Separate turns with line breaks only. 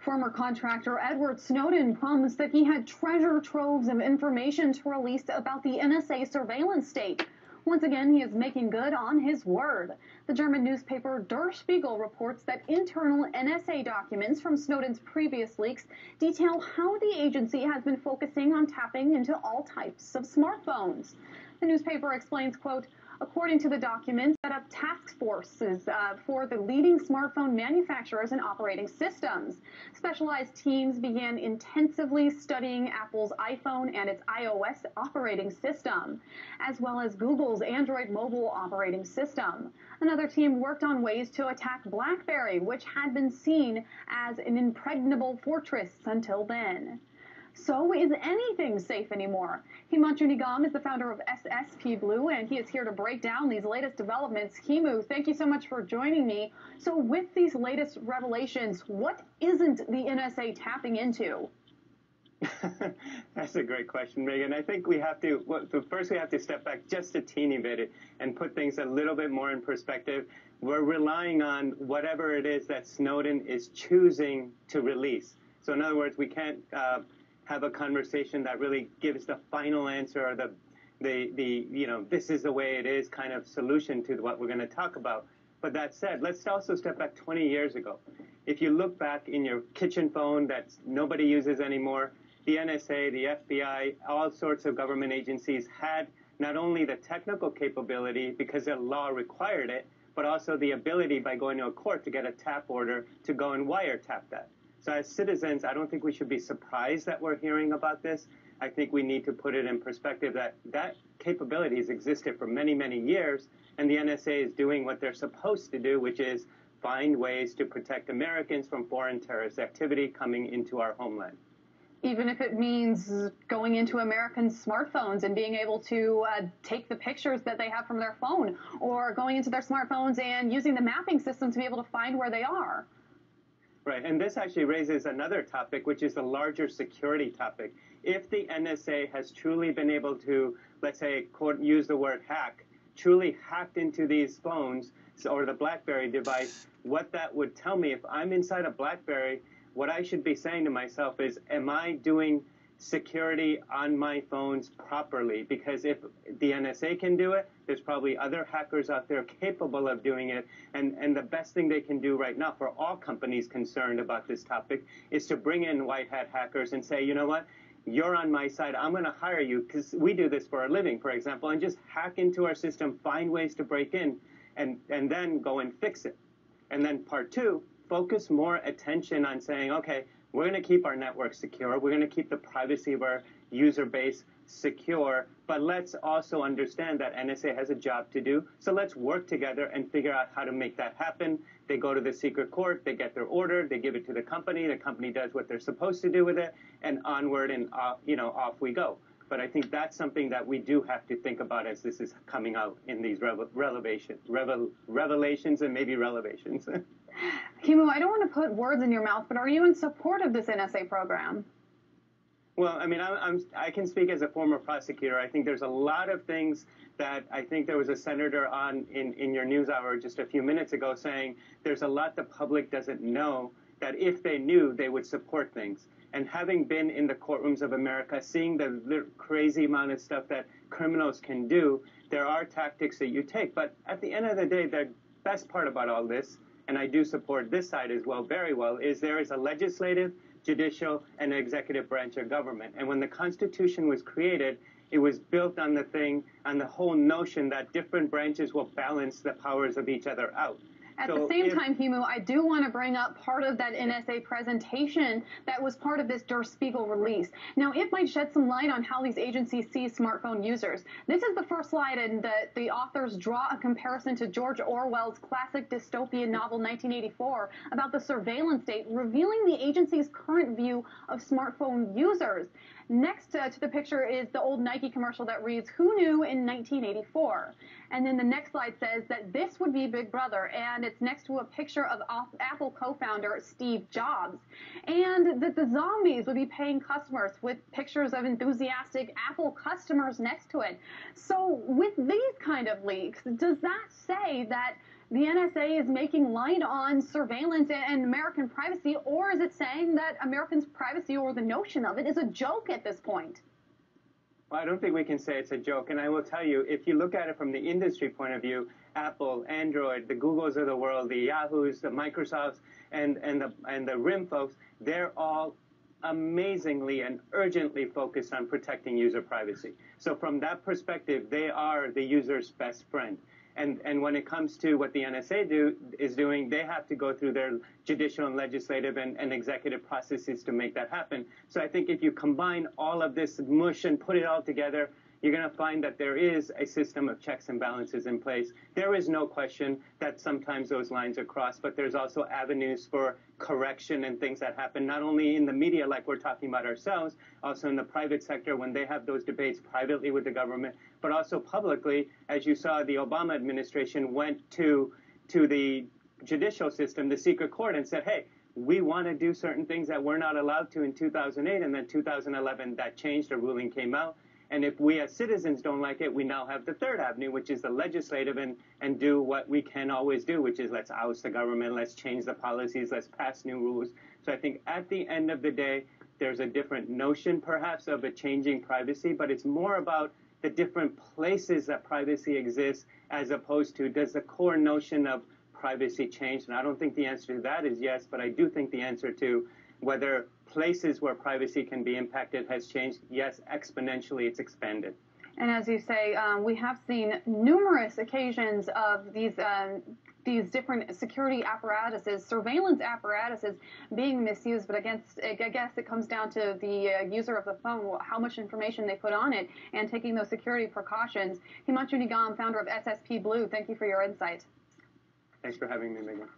Former contractor Edward Snowden promised that he had treasure troves of information to release about the NSA surveillance state. Once again, he is making good on his word. The German newspaper Der Spiegel reports that internal NSA documents from Snowden's previous leaks detail how the agency has been focusing on tapping into all types of smartphones. The newspaper explains, quote, according to the documents, set up task forces for the leading smartphone manufacturers and operating systems. Specialized teams began intensively studying Apple's iPhone and its iOS operating system, as well as Google's Android mobile operating system. Another team worked on ways to attack BlackBerry, which had been seen as an impregnable fortress until then. So is anything safe anymore? Himanshu Nigam is the founder of SSP Blue, and he is here to break down these latest developments. Himu, thank you so much for joining me. So with these latest revelations, what isn't the NSA tapping into?
That's a great question, Megan. I think we have to, first we have to step back just a teeny bit and put things a little bit more in perspective. We're relying on whatever it is that Snowden is choosing to release. So in other words, we can't have a conversation that really gives the final answer or the this is the way it is kind of solution to what we're going to talk about. But that said, let's also step back 20 years ago. If you look back in your kitchen phone that nobody uses anymore, the NSA, the FBI, all sorts of government agencies had not only the technical capability because the law required it, but also the ability by going to a court to get a tap order to go and wiretap that. So as citizens, I don't think we should be surprised that we're hearing about this. I think we need to put it in perspective that that capability has existed for many, many years, and the NSA is doing what they're supposed to do, which is find ways to protect Americans from foreign terrorist activity coming into our homeland.
Even if it means going into American smartphones and being able to take the pictures that they have from their phone, or going into their smartphones and using the mapping system to be able to find where they are.
Right, and this actually raises another topic, which is the larger security topic. If the NSA has truly been able to, let's say, quote, use the word hack, truly hacked into these phones or the BlackBerry device, what that would tell me if I'm inside a BlackBerry, what I should be saying to myself is, am I doing security on my phones properly? Because if the NSA can do it, there's probably other hackers out there capable of doing it. And the best thing they can do right now for all companies concerned about this topic is to bring in white hat hackers and say, you know what, you're on my side. I'm going to hire you because we do this for a living, for example, and just hack into our system, find ways to break in, and then go and fix it. And then part two, focus more attention on saying, okay, we're going to keep our network secure. We're going to keep the privacy of our user base secure. But let's also understand that NSA has a job to do. So let's work together and figure out how to make that happen. They go to the secret court. They get their order. They give it to the company. The company does what they're supposed to do with it. And onward and off we go. But I think that's something that we do have to think about as this is coming out in these revelations and maybe revelations.
Himu, I don't want to put words in your mouth, but are you in support of this NSA program?
Well, I mean, I can speak as a former prosecutor. I think there's a lot of things that I think there was a senator on in your news hour just a few minutes ago saying there's a lot the public doesn't know that if they knew, they would support things. And having been in the courtrooms of America, seeing the crazy amount of stuff that criminals can do, there are tactics that you take. But at the end of the day, the best part about all this, and I do support this side as well, very well, is there is a legislative, judicial, and executive branch of government. And when the Constitution was created, it was built on the whole notion that different branches will balance the powers of each other out.
At the same time, Himu, I do want to bring up part of that NSA presentation that was part of this Der Spiegel release. Now, it might shed some light on how these agencies see smartphone users. This is the first slide, and the authors draw a comparison to George Orwell's classic dystopian novel 1984 about the surveillance state, revealing the agency's current view of smartphone users. Next to the picture is the old Nike commercial that reads, "Who knew in 1984?" And then the next slide says that this would be Big Brother, and it's next to a picture of Apple co-founder Steve Jobs. And that the zombies would be paying customers with pictures of enthusiastic Apple customers next to it. So with these kind of leaks, does that say that the NSA is making light on surveillance and American privacy, or is it saying that Americans' privacy or the notion of it is a joke at this point?
Well, I don't think we can say it's a joke. And I will tell you, if you look at it from the industry point of view, Apple, Android, the Googles of the world, the Yahoos, the Microsofts, and the RIM folks, they're all amazingly and urgently focused on protecting user privacy. So from that perspective, they are the user's best friend. And when it comes to what the NSA is doing, they have to go through their judicial and legislative and executive processes to make that happen. So I think if you combine all of this mush and put it all together, you're going to find that there is a system of checks and balances in place. There is no question that sometimes those lines are crossed, but there's also avenues for correction and things that happen, not only in the media like we're talking about ourselves, also in the private sector when they have those debates privately with the government, but also publicly. As you saw, the Obama administration went to the judicial system, the secret court, and said, hey, we want to do certain things that we're not allowed to in 2008, and then 2011 that changed, a ruling came out. And if we as citizens don't like it, we now have the third avenue, which is the legislative, and do what we can always do, which is let's oust the government, let's change the policies, let's pass new rules. So I think at the end of the day, there's a different notion perhaps of a changing privacy, but it's more about the different places that privacy exists as opposed to does the core notion of privacy change? And I don't think the answer to that is yes, but I do think the answer to whether places where privacy can be impacted has changed. Yes, exponentially, it's expanded.
And as you say, we have seen numerous occasions of these different security apparatuses, surveillance apparatuses being misused. But I guess it comes down to the user of the phone, how much information they put on it, and taking those security precautions. Himanshu Nigam, founder of SSP Blue, thank you for your insight.
Thanks for having me, Megan.